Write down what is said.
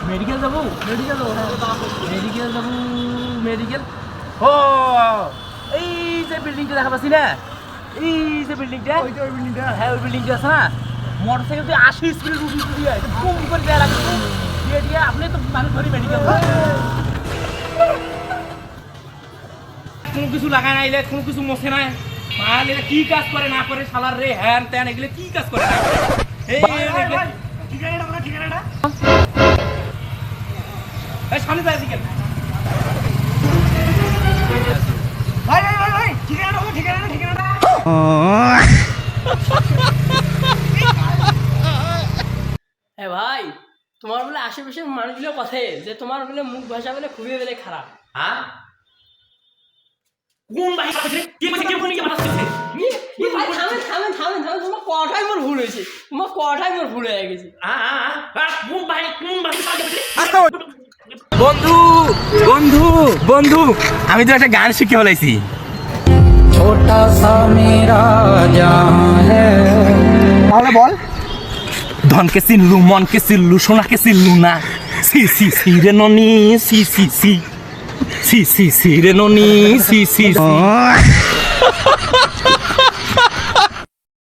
Medical যাবো medical যাবো medical ও এই যে বিল্ডিংটা দেখা পাচ্ছি না এই যে বিল্ডিংটা হ্যাঁ ওই বিল্ডিংটা আছে না মোটরসাইকেল তুই 80 স্পিডে উঠি দিয়ে বুম করে দেয়া লাগে দিয়ে আপনি তো মানুষ ধরি মেডিকেল কোনো কিছু লাগায় নাইলে কোনো কিছু মোছে নাই মাল এটা কি কাজ করে না করে শালার রে হ্যান ত্যান এগুলো কি কাজ করে না এই ঠিকানাটা এই সামনে যায় দিকে ভাই ঠিকানাটা হ্যাঁ ভাই তোমার বলে আশেপাশের মানুষগুলো কথা যে তোমার বলে মুখ ভাষা বলে খুবই বলে খারাপ। হ্যাঁ কোন ভাই কি বলছে কি বলছে মাথা চলছে ভাই থামেন তোমার কথাই মোর ভুল হয়েছে তোমার কথাই মোর ভুল হয়ে গেছে। কোন ভাই বন্ধু বন্ধু বন্ধু আমি তো একটা গান শিখে ফেলাইছি छोटा सा मेरा जहां है তাহলে বল ধনকে চিনলু মনকে চিনলু সোনাকে চিনলু না সি সি সি রে ননি সি সি সি সি সি সি রে ননি সি সি সি